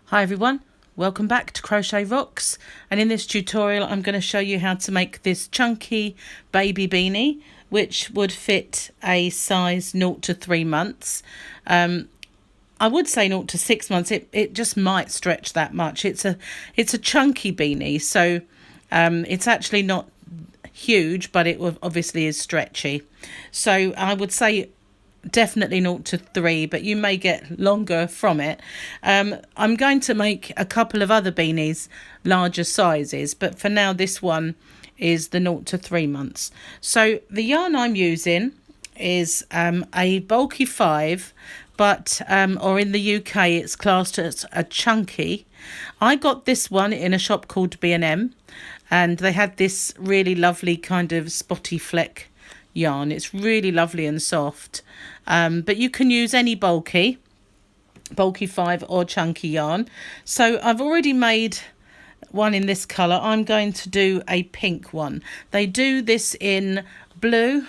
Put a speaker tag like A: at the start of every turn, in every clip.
A: Hi everyone, welcome back to Crochet Rocks, and in this tutorial I'm going to show you how to make this chunky baby beanie which would fit a size 0 to 3 months. I would say 0 to 6 months, it just might stretch that much. It's a chunky beanie, so it's actually not huge, but it obviously is stretchy. So I would say definitely 0 to 3, but you may get longer from it. I'm going to make a couple of other beanies larger sizes, but for now this one is the 0 to 3 months. So the yarn I'm using is a bulky 5, but or in the UK it's classed as a chunky. I got this one in a shop called B&M, and they had this really lovely kind of spotty fleck yarn. It's really lovely and soft, but you can use any bulky 5 or chunky yarn. So I've already made one in this colour. I'm going to do a pink one. They do this in blue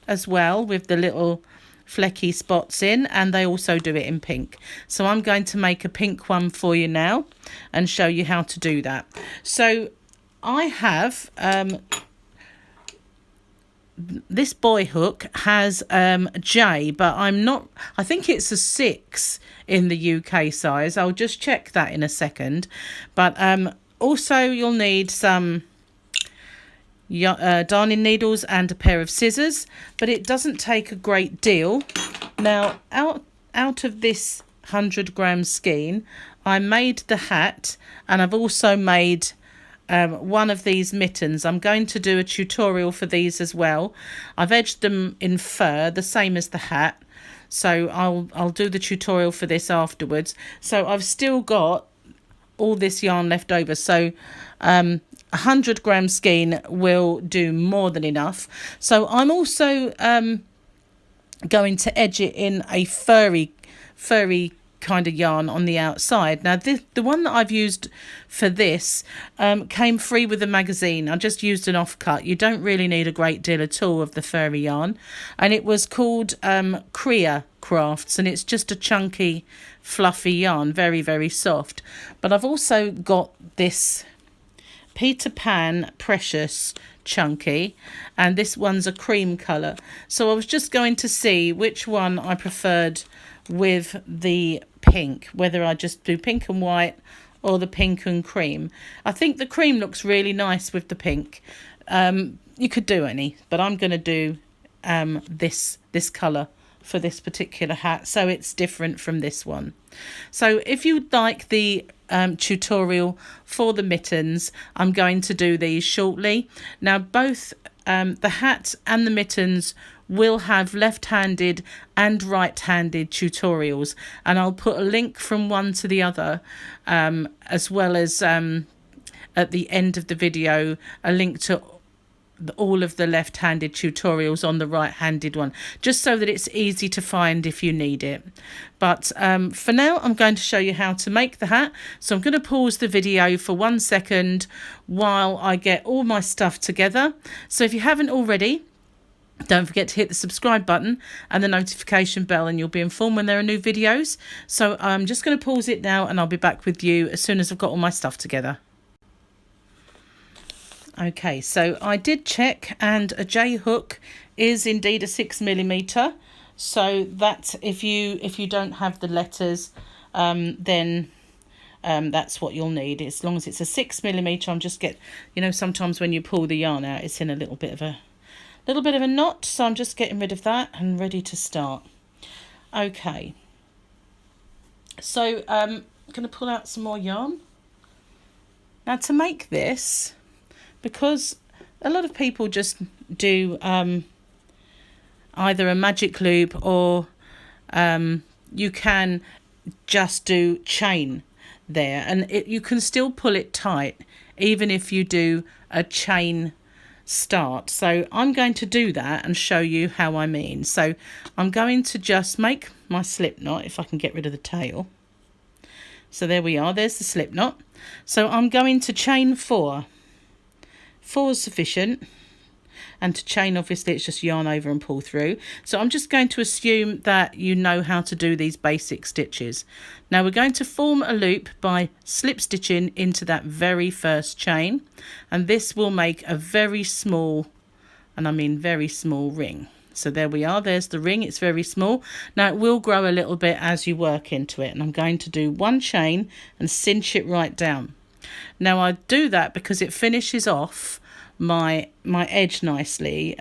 A: as well with the little flecky spots in, and they also do it in pink. So I'm going to make a pink one for you now and show you how to do that. So I have this boy hook has a J, but I think it's a 6 in the UK size. I'll just check that in a second. But also you'll need some darning needles and a pair of scissors, but it doesn't take a great deal. Now out of this 100-gram skein, I made the hat, and I've also made one of these mittens. I'm going to do a tutorial for these as well. I've edged them in fur, the same as the hat, so I'll do the tutorial for this afterwards. So I've still got all this yarn left over, so 100-gram skein will do more than enough. So I'm also going to edge it in a furry kind of yarn on the outside. Now the one that I've used for this came free with the magazine. I just used an offcut. You don't really need a great deal at all of the furry yarn, and it was called Crochet Crafts, and it's just a chunky fluffy yarn, very, very soft. But I've also got this Peter Pan Precious chunky, and this one's a cream colour. So I was just going to see which one I preferred with the pink, whether I just do pink and white or the pink and cream. I think the cream looks really nice with the pink. You could do any, but I'm going to do this colour for this particular hat, so it's different from this one. So if you'd like the tutorial for the mittens, I'm going to do these shortly. Now both the hat and the mittens will have left-handed and right-handed tutorials, and I'll put a link from one to the other, as well as at the end of the video a link to all of the left-handed tutorials on the right-handed one, just so that it's easy to find if you need it. But for now I'm going to show you how to make the hat. So I'm going to pause the video for 1 second while I get all my stuff together. So if you haven't already, don't forget to hit the subscribe button and the notification bell, and you'll be informed when there are new videos. So I'm just going to pause it now, and I'll be back with you as soon as I've got all my stuff together. Okay, so I did check, and a J hook is indeed a 6mm. So that if you don't have the letters, then that's what you'll need. As long as it's a 6mm, I'm just sometimes when you pull the yarn out, it's in a little bit of a knot, so I'm just getting rid of that and ready to start. Okay, so I'm going to pull out some more yarn. Now to make this, because a lot of people just do either a magic loop, or you can just do chain there, and you can still pull it tight even if you do a chain start. So I'm going to do that and show you how I mean. So I'm going to just make my slip knot, if I can get rid of the tail. So there we are, there's the slip knot. So I'm going to chain 4. 4 is sufficient, and to chain obviously it's just yarn over and pull through. So I'm just going to assume that you know how to do these basic stitches. Now we're going to form a loop by slip stitching into that very first chain, and this will make a very small, and I mean very small, ring. So there we are, there's the ring, it's very small. Now it will grow a little bit as you work into it, and I'm going to do one chain and cinch it right down. Now I do that because it finishes off my edge nicely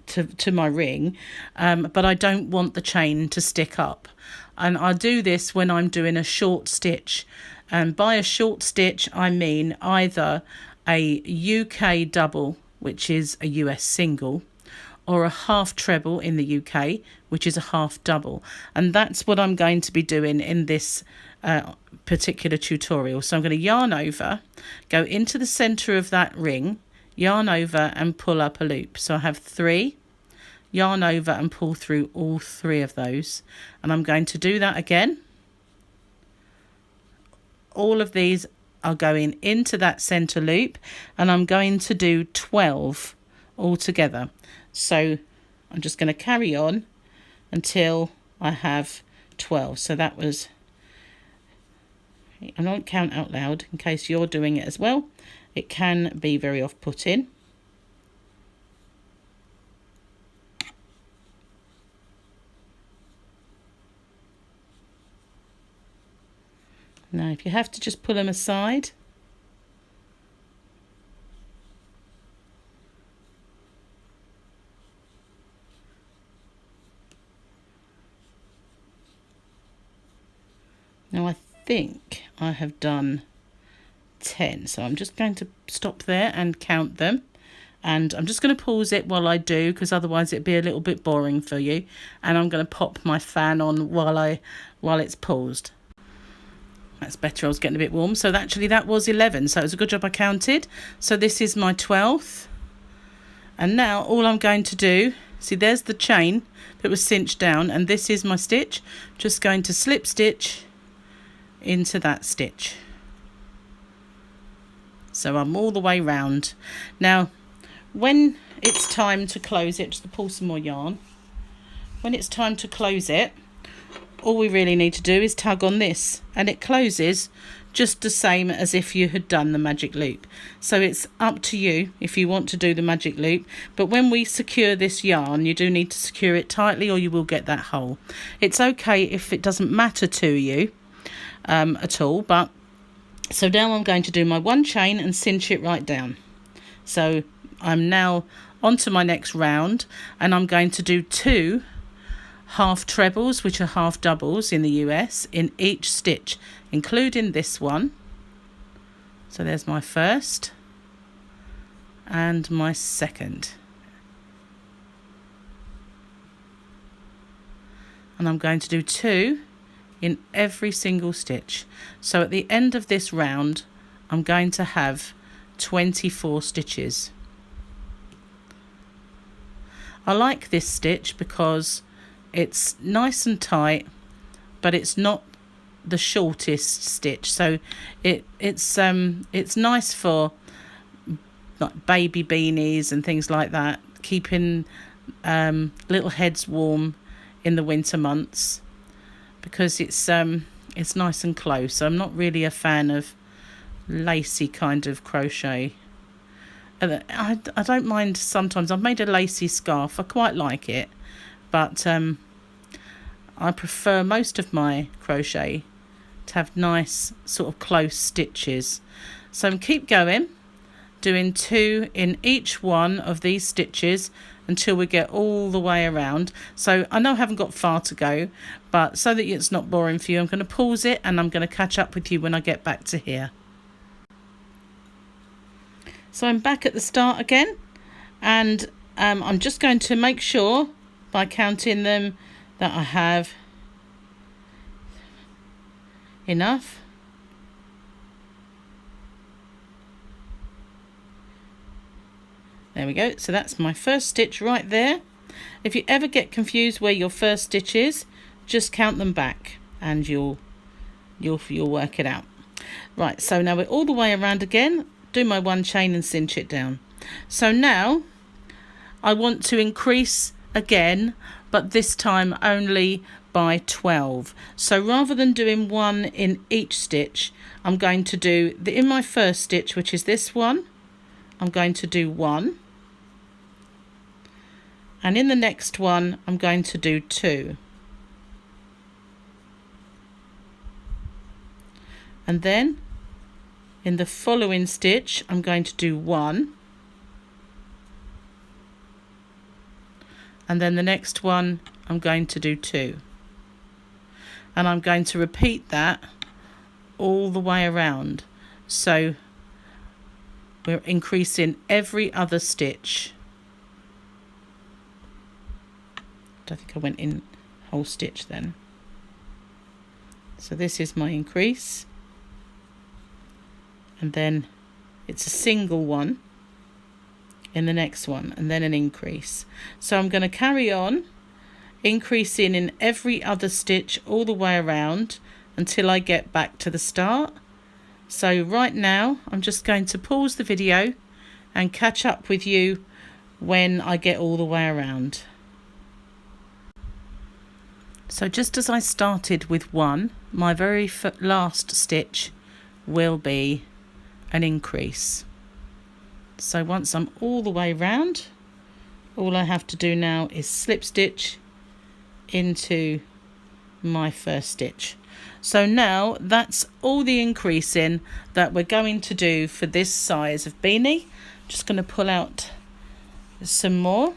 A: to my ring, but I don't want the chain to stick up. And I do this when I'm doing a short stitch, and by a short stitch I mean either a UK double, which is a US single, or a half treble in the UK, which is a half double. And that's what I'm going to be doing in this particular tutorial. So I'm going to yarn over, go into the center of that ring, yarn over and pull up a loop. So I have 3, yarn over and pull through all 3 of those. And I'm going to do that again. All of these are going into that center loop, and I'm going to do 12 all together. So I'm just going to carry on until I have 12. So that was, I don't count out loud in case you're doing it as well. It can be very off-putting. Now if you have to, just pull them aside. Now I think I have done 10, so I'm just going to stop there and count them, and I'm just going to pause it while I do, because otherwise it'd be a little bit boring for you. And I'm going to pop my fan on while it's paused. That's better, I was getting a bit warm. So actually that was 11, so it was a good job I counted. So this is my 12th, and now all I'm going to do, see there's the chain that was cinched down, and this is my stitch. Just going to slip stitch into that stitch. So I'm all the way round. Now when it's time to close it, just to pull some more yarn, when it's time to close it, all we really need to do is tug on this, and it closes just the same as if you had done the magic loop. So it's up to you if you want to do the magic loop, but when we secure this yarn, you do need to secure it tightly or you will get that hole. It's okay if it doesn't matter to you at all, but so now I'm going to do my one chain and cinch it right down. So I'm now on to my next round, and I'm going to do 2 half trebles, which are half doubles in the US, in each stitch, including this one. So there's my first and my second, and I'm going to do 2 in every single stitch. So at the end of this round I'm going to have 24 stitches. I like this stitch because it's nice and tight, but it's not the shortest stitch, so it's nice for like baby beanies and things like that, keeping little heads warm in the winter months, because it's nice and close. I'm not really a fan of lacy kind of crochet. I don't mind sometimes. I've made a lacy scarf, I quite like it, but I prefer most of my crochet to have nice sort of close stitches. So keep going, doing 2 in each one of these stitches until we get all the way around. So I know I haven't got far to go, but so that it's not boring for you, I'm going to pause it and I'm going to catch up with you when I get back to here. So I'm back at the start again, and I'm just going to make sure by counting them that I have enough. There we go. So that's my first stitch right there. If you ever get confused where your first stitch is, just count them back and you'll work it out. Right, so now we're all the way around again. Do my one chain and cinch it down. So now I want to increase again, but this time only by 12. So rather than doing 1 in each stitch, I'm going to do in my first stitch, which is this one, I'm going to do 1, and in the next one I'm going to do 2, and then in the following stitch I'm going to do 1, and then the next one I'm going to do 2, and I'm going to repeat that all the way around. So we're increasing every other stitch. I don't think I went in whole stitch then. So this is my increase, and then it's a single one in the next one, and then an increase. So I'm going to carry on increasing in every other stitch all the way around until I get back to the start. So right now I'm just going to pause the video and catch up with you when I get all the way around. So just as I started with 1, my very last stitch will be an increase. So once I'm all the way round, all I have to do now is slip stitch into my first stitch. So now that's all the increasing that we're going to do for this size of beanie. Just going to pull out some more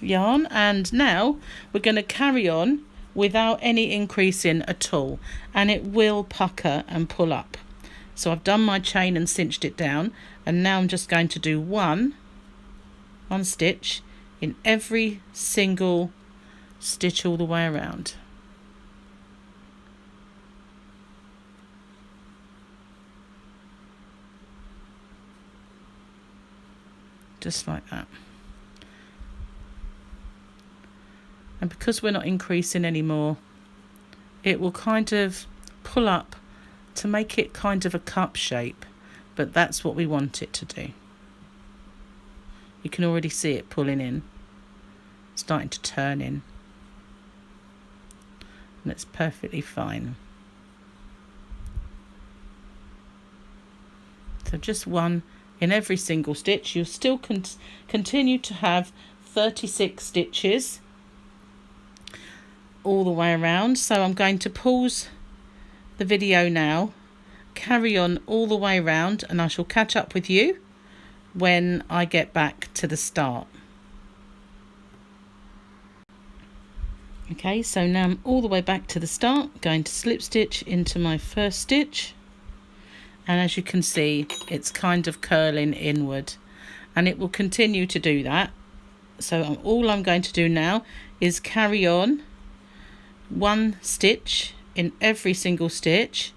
A: yarn, and now we're going to carry on without any increasing at all, and it will pucker and pull up. So I've done my chain and cinched it down, and now I'm just going to do one stitch in every single stitch all the way around. Just like that. And because we're not increasing anymore, it will kind of pull up to make it kind of a cup shape, but that's what we want it to do. You can already see it pulling in, starting to turn in, and it's perfectly fine. So just one in every single stitch. You'll still continue to have 36 stitches all the way around. So I'm going to pause the video now, carry on all the way around, and I shall catch up with you when I get back to the start. Okay, so now I'm all the way back to the start, going to slip stitch into my first stitch, and as you can see, it's kind of curling inward, and it will continue to do that. So all I'm going to do now is carry on one stitch in every single stitch,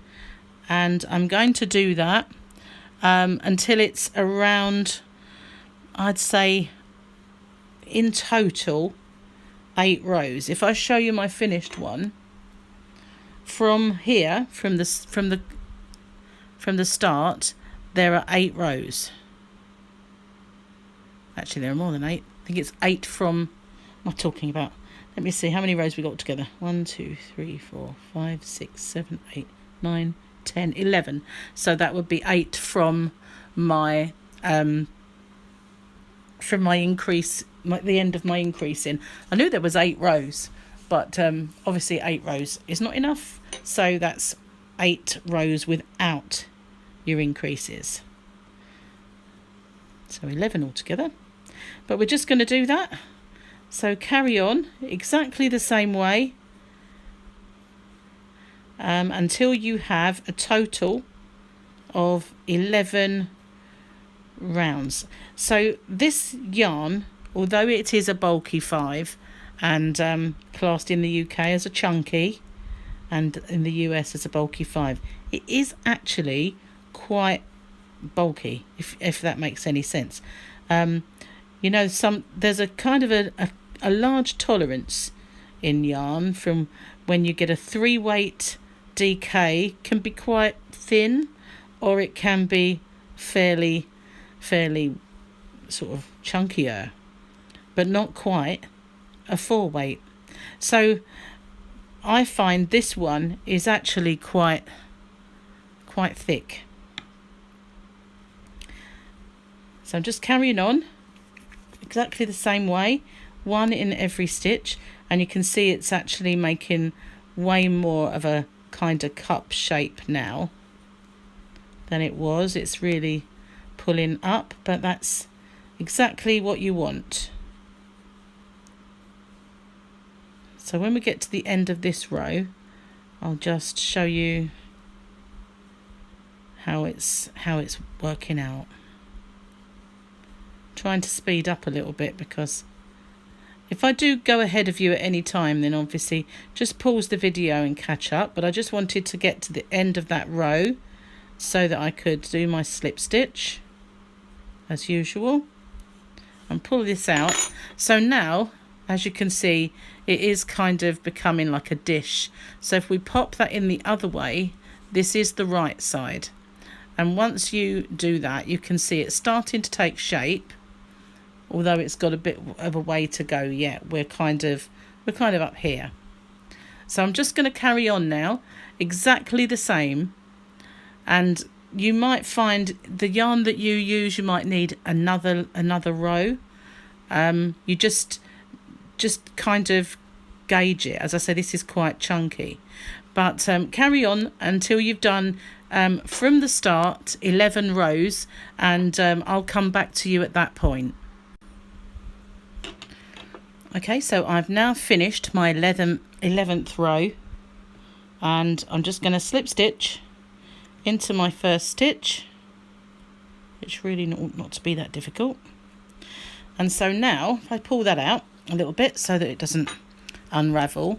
A: and I'm going to do that until it's around, I'd say in total 8 rows. If I show you my finished one from here, from the start, there are 8 rows. Actually, there are more than 8. I think it's 8 from, what am I talking about? Let me see how many rows we got together. 1, 2, 3, 4, 5, 6, 7, 8, 9, 10, 11. So that would be 8 from my increase, the end of my increasing. I knew there was 8 rows, but obviously 8 rows is not enough. So that's 8 rows without your increases. So 11 altogether. But we're just going to do that. So carry on exactly the same way until you have a total of 11 rounds. So this yarn, although it is a bulky 5 and classed in the UK as a chunky and in the US as a bulky 5, it is actually quite bulky, if that makes any sense. You know, there's a kind of a large tolerance in yarn from when you get a 3-weight DK, can be quite thin, or it can be fairly sort of chunkier. but not quite a 4 weight. So I find this one is actually quite thick. So I'm just carrying on exactly the same way, 1 in every stitch, and you can see it's actually making way more of a kind of cup shape now than it was. It's really pulling up, but that's exactly what you want. So when we get to the end of this row, I'll just show you how it's working out. Trying to speed up a little bit, because if I do go ahead of you at any time, then obviously just pause the video and catch up. But I just wanted to get to the end of that row so that I could do my slip stitch as usual and pull this out. So now, as you can see, it is kind of becoming like a dish. So if we pop that in the other way, this is the right side. And once you do that, you can see it's starting to take shape. Although it's got a bit of a way to go yet, we're kind of up here. So I'm just going to carry on now, exactly the same. And you might find the yarn that you use, you might need another row. You just kind of gauge it. As I say, this is quite chunky, but carry on until you've done from the start 11 rows, and I'll come back to you at that point. Okay, so I've now finished my 11th row, and I'm just going to slip stitch into my first stitch, which really not to be that difficult. And so now if I pull that out a little bit so that it doesn't unravel,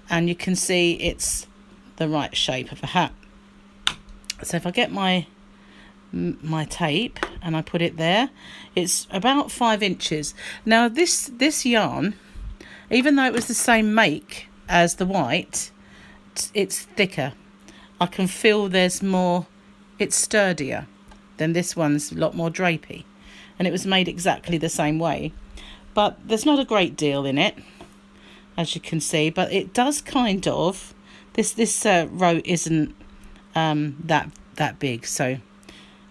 A: and you can see it's the right shape of a hat. So if I get my tape and I put it there, it's about 5 inches. Now this yarn, even though it was the same make as the white, it's thicker. I can feel there's more, it's sturdier than this one's, a lot more drapey, and it was made exactly the same way, but there's not a great deal in it, as you can see. But it does kind of, this row isn't that big, so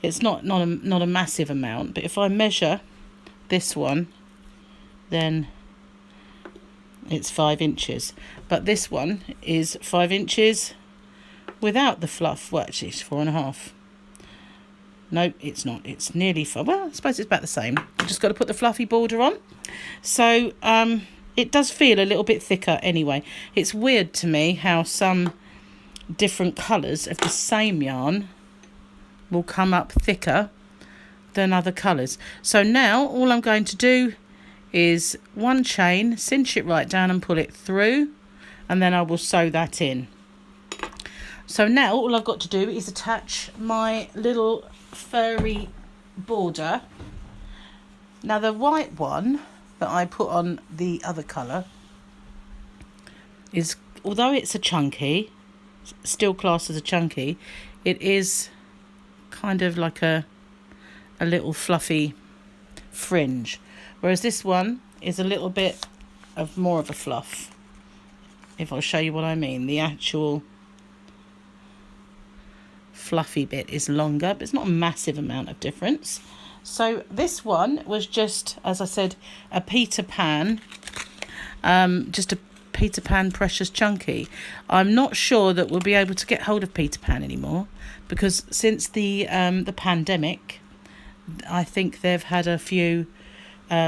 A: it's not a massive amount. But if I measure this one, then it's 5 inches. But this one is 5 inches without the fluff. Well, actually it's 4.5. No, it's not. It's nearly 5. Well, I suppose it's about the same. I've just got to put the fluffy border on. So it does feel a little bit thicker anyway. It's weird to me how some different colours of the same yarn will come up thicker than other colours. So now all I'm going to do is 1 chain, cinch it right down and pull it through, and then I will sew that in. So now all I've got to do is attach my little furry border. Now the white one that I put on the other colour is, although it's a chunky, still classed as a chunky, it is kind of like a little fluffy fringe, whereas this one is a little bit of more of a fluff. If I'll show you what I mean, the actual fluffy bit is longer, but it's not a massive amount of difference. So this one was just, as I said, a Peter Pan, just a Peter Pan Precious Chunky. I'm not sure that we'll be able to get hold of Peter Pan anymore, because since the pandemic, I think they've had a few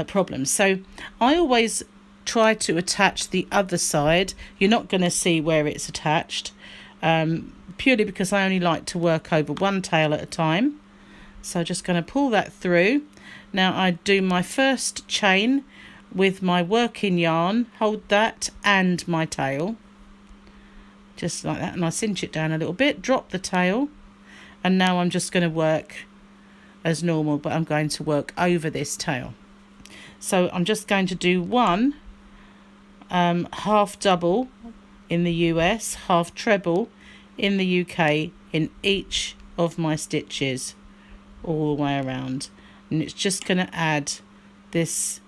A: problems. So I always try to attach the other side. You're not going to see where it's attached, purely because I only like to work over one tail at a time. So just going to pull that through. Now I do my first chain with my working yarn, hold that and my tail, just like that, and I cinch it down a little bit, drop the tail, and now I'm just going to work as normal, but I'm going to work over this tail. So I'm just going to do one half double in the US, half treble in the UK in each of my stitches all the way around, and it's just going to add this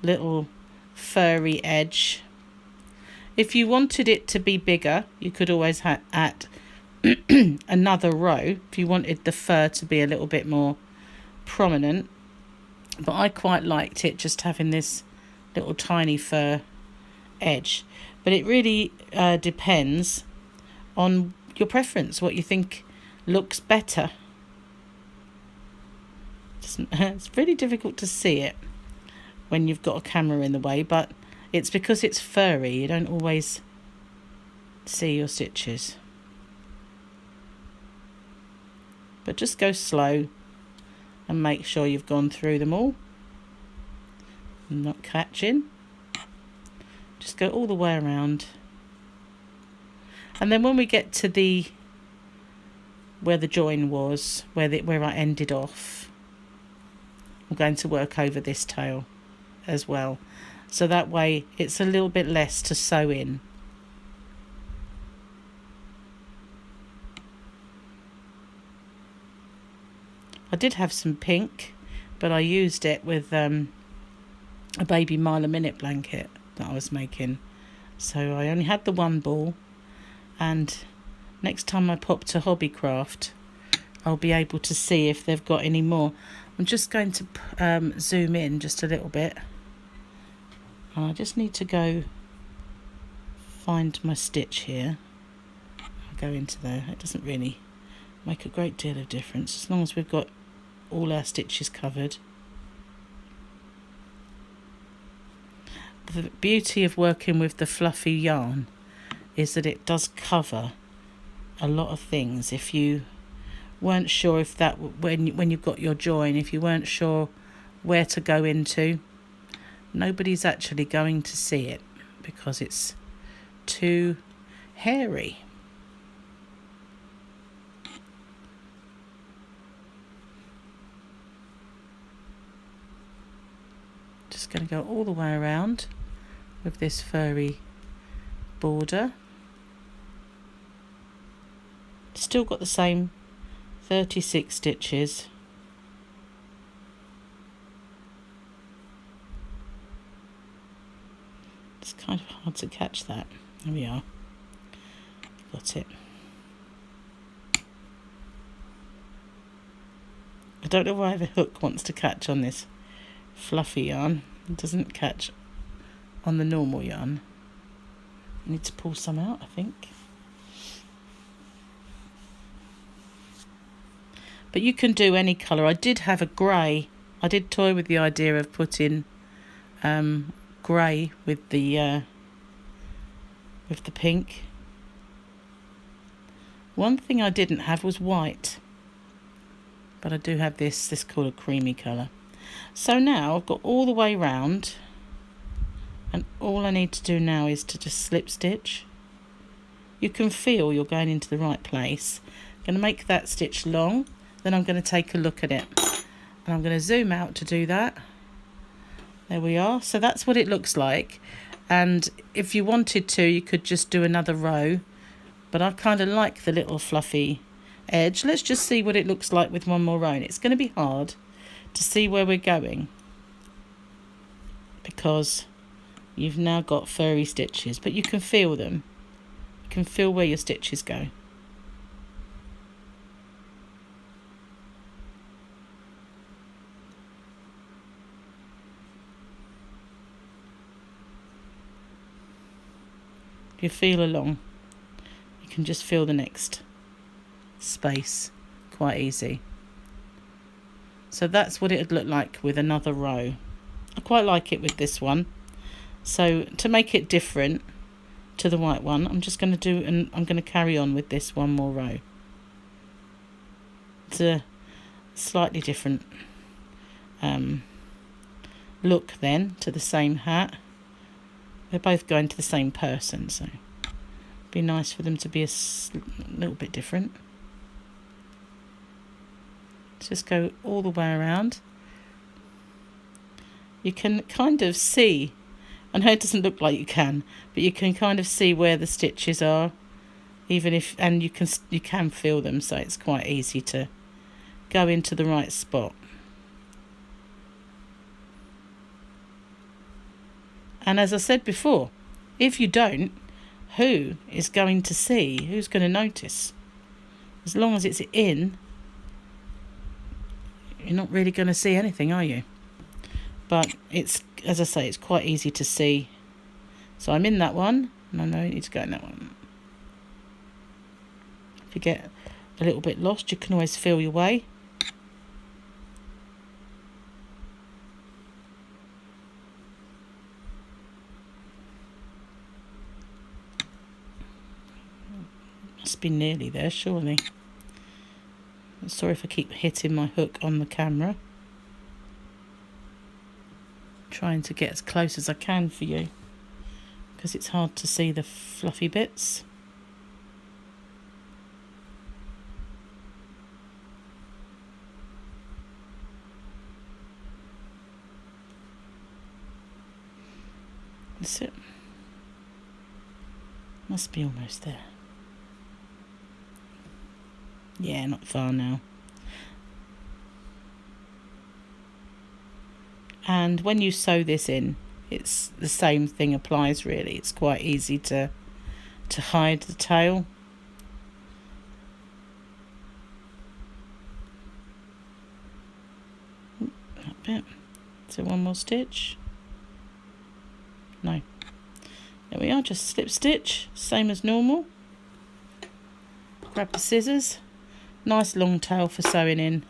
A: little furry edge. If you wanted it to be bigger, you could always add another row if you wanted the fur to be a little bit more prominent. But I quite liked it just having this little tiny fur edge. But it really depends on your preference, what you think looks better. It's really difficult to see it when you've got a camera in the way, but it's because it's furry, you don't always see your stitches. But just go slow and make sure you've gone through them all. Not catching. Just go all the way around. And then when we get to where the join was, where I ended off, I'm going to work over this tail as well. So that way it's a little bit less to sew in. I did have some pink, but I used it with a baby mile a minute blanket that I was making. So I only had the one ball, and next time I pop to Hobbycraft, I'll be able to see if they've got any more. I'm just going to zoom in just a little bit. I just need to go find my stitch here. I'll go into there. It doesn't really make a great deal of difference as long as we've got all our stitches covered. The beauty of working with the fluffy yarn is that it does cover a lot of things. If you weren't sure if that, when you've got your join, if you weren't sure where to go into, nobody's actually going to see it because it's too hairy. Just going to go all the way around with this furry border. Still got the same 36 stitches. It's kind of hard to catch that. There we are. Got it. I don't know why the hook wants to catch on this fluffy yarn. It doesn't catch on the normal yarn. I need to pull some out, I think. But you can do any colour. I did have a grey. I did toy with the idea of putting grey with the pink. One thing I didn't have was white, but I do have this called a creamy colour. So now I've got all the way round, and all I need to do now is to just slip stitch. You can feel you're going into the right place. I'm going to make that stitch long, then I'm going to take a look at it, and I'm going to zoom out to do that. There we are. So that's what it looks like, and if you wanted to, you could just do another row, but I kind of like the little fluffy edge. Let's just see what it looks like with one more row. And it's going to be hard to see where we're going because you've now got furry stitches, but you can feel them. You can feel where your stitches go. If you feel along, you can just feel the next space quite easy. So that's what it would look like with another row. I quite like it with this one. So to make it different to the white one, I'm just going to do, and I'm going to carry on with this one more row. It's a slightly different look then to the same hat. They're both going to the same person, so it'd be nice for them to be a little bit different. Just go all the way around. You can kind of see, I know it doesn't look like you can, but you can kind of see where the stitches are, even if, and you can feel them, so it's quite easy to go into the right spot. And as I said before, if you don't, who is going to see? Who's going to notice? As long as it's in, you're not really going to see anything, are you? But it's, as I say, it's quite easy to see. So I'm in that one. No, you need to go in that one. If you get a little bit lost, you can always feel your way. Must be nearly there, surely. Sorry if I keep hitting my hook on the camera. Trying to get as close as I can for you, because it's hard to see the fluffy bits. That's it. Must be almost there. Yeah, not far now. And when you sew this in, it's the same thing applies really. It's quite easy to hide the tail. That bit. So one more stitch. No. There we are, just slip stitch, same as normal. Grab the scissors. Nice long tail for sewing in.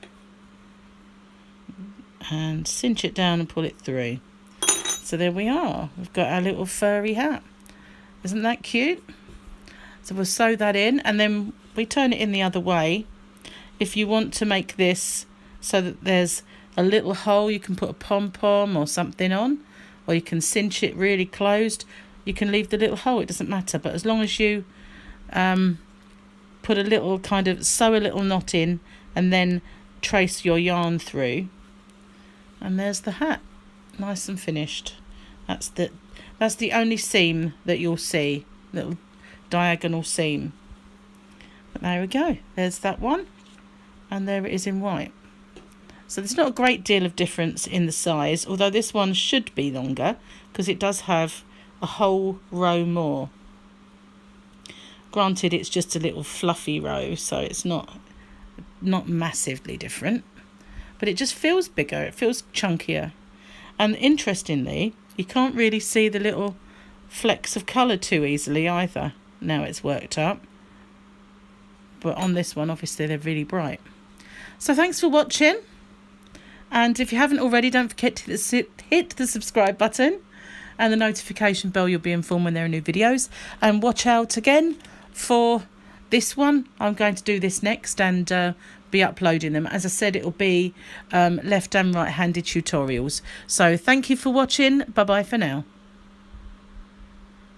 A: And cinch it down and pull it through. So there we are. We've got our little furry hat. Isn't that cute? So we'll sew that in and then we turn it in the other way. If you want to make this so that there's a little hole, you can put a pom-pom or something on, or you can cinch it really closed. You can leave the little hole, it doesn't matter. But as long as you put a little kind of, sew a little knot in and then trace your yarn through, and there's the hat, nice and finished. That's the only seam that you'll see, little diagonal seam. But there we go, there's that one, and there it is in white. So there's not a great deal of difference in the size, although this one should be longer because it does have a whole row more. Granted, it's just a little fluffy row, so it's not massively different, but it just feels bigger, it feels chunkier. And interestingly, you can't really see the little flecks of colour too easily either, now it's worked up. But on this one, obviously, they're really bright. So thanks for watching. And if you haven't already, don't forget to hit the subscribe button and the notification bell. You'll be informed when there are new videos. And watch out again for this one. I'm going to do this next and be uploading them. As I said, it'll be left and right handed tutorials. So thank you for watching. Bye bye for now.